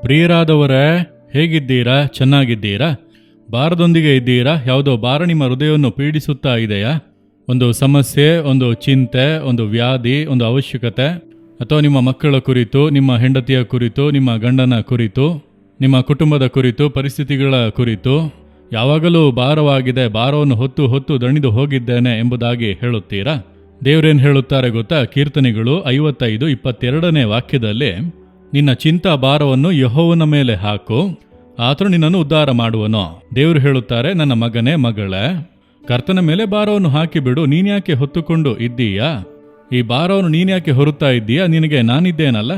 ಪ್ರಿಯರಾದವರೇ, ಹೇಗಿದ್ದೀರಾ? ಚೆನ್ನಾಗಿದ್ದೀರಾ? ಭಾರದೊಂದಿಗೆ ಇದ್ದೀರಾ? ಯಾವುದೋ ಭಾರ ನಿಮ್ಮ ಹೃದಯವನ್ನು ಪೀಡಿಸುತ್ತಾ ಇದೆಯಾ? ಒಂದು ಸಮಸ್ಯೆ, ಒಂದು ಚಿಂತೆ, ಒಂದು ವ್ಯಾಧಿ, ಒಂದು ಅವಶ್ಯಕತೆ, ಅಥವಾ ನಿಮ್ಮ ಮಕ್ಕಳ ಕುರಿತು, ನಿಮ್ಮ ಹೆಂಡತಿಯ ಕುರಿತು, ನಿಮ್ಮ ಗಂಡನ ಕುರಿತು, ನಿಮ್ಮ ಕುಟುಂಬದ ಕುರಿತು, ಪರಿಸ್ಥಿತಿಗಳ ಕುರಿತು ಯಾವಾಗಲೂ ಭಾರವಾಗಿದೆ, ಭಾರವನ್ನು ಹೊತ್ತು ಹೊತ್ತು ದಣಿದು ಹೋಗಿದ್ದೇನೆ ಎಂಬುದಾಗಿ ಹೇಳುತ್ತೀರಾ? ದೇವರೇನು ಹೇಳುತ್ತಾರೆ ಗೊತ್ತಾ? ಕೀರ್ತನೆಗಳು 55:22 ವಾಕ್ಯದಲ್ಲಿ, ನಿನ್ನ ಚಿಂತಾ ಭಾರವನ್ನು ಯೆಹೋವನ ಮೇಲೆ ಹಾಕು, ಆತನು ನಿನ್ನನ್ನು ಉದ್ಧಾರ ಮಾಡುವನು. ದೇವರು ಹೇಳುತ್ತಾರೆ, ನನ್ನ ಮಗನೇ, ಮಗಳೇ, ಕರ್ತನ ಮೇಲೆ ಭಾರವನ್ನು ಹಾಕಿಬಿಡು. ನೀನ್ಯಾಕೆ ಹೊತ್ತುಕೊಂಡು ಇದ್ದೀಯಾ? ಈ ಭಾರವನ್ನು ನೀನ್ಯಾಕೆ ಹೊರುತ್ತಾ ಇದ್ದೀಯಾ? ನಿನಗೆ ನಾನಿದ್ದೇನಲ್ಲ.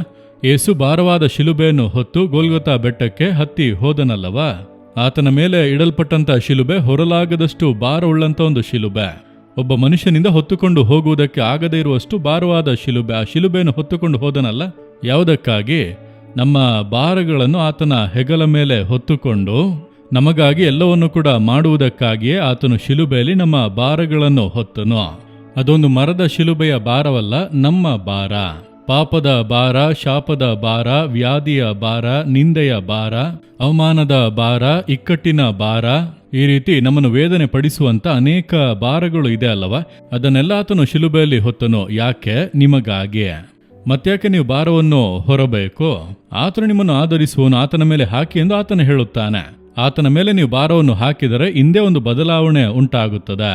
ಯೇಸು ಭಾರವಾದ ಶಿಲುಬೆಯನ್ನು ಹೊತ್ತು ಗೋಲ್ಗೊತಾ ಬೆಟ್ಟಕ್ಕೆ ಹತ್ತಿ ಹೋದನಲ್ಲವಾ? ಆತನ ಮೇಲೆ ಇಡಲ್ಪಟ್ಟಂತ ಶಿಲುಬೆ ಹೊರಲಾಗದಷ್ಟು ಭಾರವುಳ್ಳಂತ ಒಂದು ಶಿಲುಬೆ. ಒಬ್ಬ ಮನುಷ್ಯನಿಂದ ಹೊತ್ತುಕೊಂಡು ಹೋಗುವುದಕ್ಕೆ ಆಗದೇ ಇರುವಷ್ಟು ಭಾರವಾದ ಶಿಲುಬೆ. ಆ ಶಿಲುಬೆಯನ್ನು ಹೊತ್ತುಕೊಂಡು ಹೋದನಲ್ಲ. ಯಾವುದಕ್ಕಾಗಿ? ನಮ್ಮ ಭಾರಗಳನ್ನು ಆತನ ಹೆಗಲ ಮೇಲೆ ಹೊತ್ತುಕೊಂಡು ನಮಗಾಗಿ ಎಲ್ಲವನ್ನು ಕೂಡ ಮಾಡುವುದಕ್ಕಾಗಿಯೇ ಆತನು ಶಿಲುಬೆಯಲ್ಲಿ ನಮ್ಮ ಭಾರಗಳನ್ನು ಹೊತ್ತನು. ಅದೊಂದು ಮರದ ಶಿಲುಬೆಯ ಭಾರವಲ್ಲ, ನಮ್ಮ ಭಾರ. ಪಾಪದ ಭಾರ, ಶಾಪದ ಭಾರ, ವ್ಯಾಧಿಯ ಭಾರ, ನಿಂದೆಯ ಭಾರ, ಅವಮಾನದ ಭಾರ, ಇಕ್ಕಟ್ಟಿನ ಭಾರ, ಈ ರೀತಿ ನಮ್ಮನ್ನು ವೇದನೆ ಪಡಿಸುವಂತ ಅನೇಕ ಭಾರಗಳು ಇದೆ ಅಲ್ಲವಾ? ಅದನ್ನೆಲ್ಲ ಆತನು ಶಿಲುಬೆಯಲ್ಲಿ ಹೊತ್ತನು. ಯಾಕೆ? ನಿಮಗಾಗಿ. ಮತ್ತ್ಯಾಕೆ ನೀವು ಭಾರವನ್ನು ಹೊರಬೇಕು? ಆತನು ನಿಮ್ಮನ್ನು ಆಧರಿಸುವನು, ಆತನ ಮೇಲೆ ಹಾಕಿ ಎಂದು ಆತನು ಹೇಳುತ್ತಾನೆ. ಆತನ ಮೇಲೆ ನೀವು ಭಾರವನ್ನು ಹಾಕಿದರೆ ಹಿಂದೆ ಒಂದು ಬದಲಾವಣೆ ಉಂಟಾಗುತ್ತದೆ.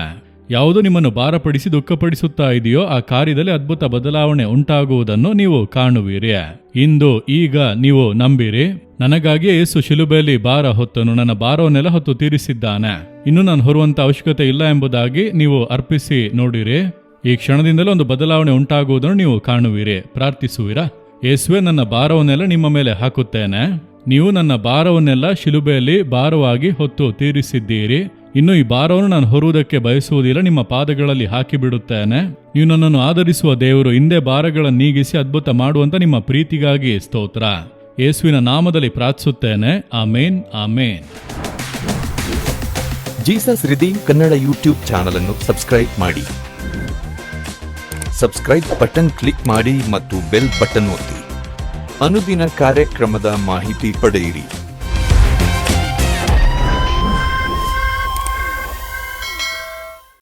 ಯಾವುದು ನಿಮ್ಮನ್ನು ಭಾರಪಡಿಸಿ ದುಃಖಪಡಿಸುತ್ತಾ ಇದೆಯೋ ಆ ಕಾರ್ಯದಲ್ಲಿ ಅದ್ಭುತ ಬದಲಾವಣೆ ಉಂಟಾಗುವುದನ್ನು ನೀವು ಕಾಣುವಿರಿ. ಇಂದು ಈಗ ನೀವು ನಂಬಿರಿ. ನನಗಾಗಿಯೇ ಯೇಸು ಶಿಲುಬೆಯಲ್ಲಿ ಭಾರ ಹೊತ್ತನು, ನನ್ನ ಭಾರವನ್ನೆಲ್ಲ ಹೊತ್ತು ತೀರಿಸಿದ್ದಾನೆ, ಇನ್ನು ನಾನು ಹೊರುವಂತ ಅವಶ್ಯಕತೆ ಇಲ್ಲ ಎಂಬುದಾಗಿ ನೀವು ಅರ್ಪಿಸಿ ನೋಡಿರಿ. ಈ ಕ್ಷಣದಿಂದಲೇ ಒಂದು ಬದಲಾವಣೆ ಉಂಟಾಗುವುದನ್ನು ನೀವು ಕಾಣುವಿರಿ. ಪ್ರಾರ್ಥಿಸುವಿರಾ? ಯೇಸುವೆ, ನನ್ನ ಭಾರವನ್ನೆಲ್ಲ ನಿಮ್ಮ ಮೇಲೆ ಹಾಕುತ್ತೇನೆ. ನೀವು ನನ್ನ ಭಾರವನ್ನೆಲ್ಲ ಶಿಲುಬೆಯಲ್ಲಿ ಭಾರವಾಗಿ ಹೊತ್ತು ತೀರಿಸಿದ್ದೀರಿ. ಇನ್ನು ಈ ಭಾರವನ್ನು ನಾನು ಹೊರುವುದಕ್ಕೆ ಬಯಸುವುದಿಲ್ಲ, ನಿಮ್ಮ ಪಾದಗಳಲ್ಲಿ ಹಾಕಿಬಿಡುತ್ತೇನೆ. ನೀವು ನನ್ನನ್ನು ಆಧರಿಸುವ ದೇವರು, ಹಿಂದೆ ಭಾರಗಳನ್ನು ನೀಗಿಸಿ ಅದ್ಭುತ ಮಾಡುವಂತ ನಿಮ್ಮ ಪ್ರೀತಿಗಾಗಿ ಸ್ತೋತ್ರ. ಯೇಸುವಿನ ನಾಮದಲ್ಲಿ ಪ್ರಾರ್ಥಿಸುತ್ತೇನೆ. Amen, amen. Jesus redeem Kannada YouTube channel ಅನ್ನು ಸಬ್ಸ್ಕ್ರೈಬ್ ಮಾಡಿ. ಸಬ್ಸ್ಕ್ರೈಬ್ ಬಟನ್ ಕ್ಲಿಕ್ ಮಾಡಿ ಮತ್ತು ಬೆಲ್ ಬಟನ್ ಒತ್ತಿ. ಅನುದಿನ ಕಾರ್ಯಕ್ರಮದ ಮಾಹಿತಿ ಪಡೆಯಿರಿ.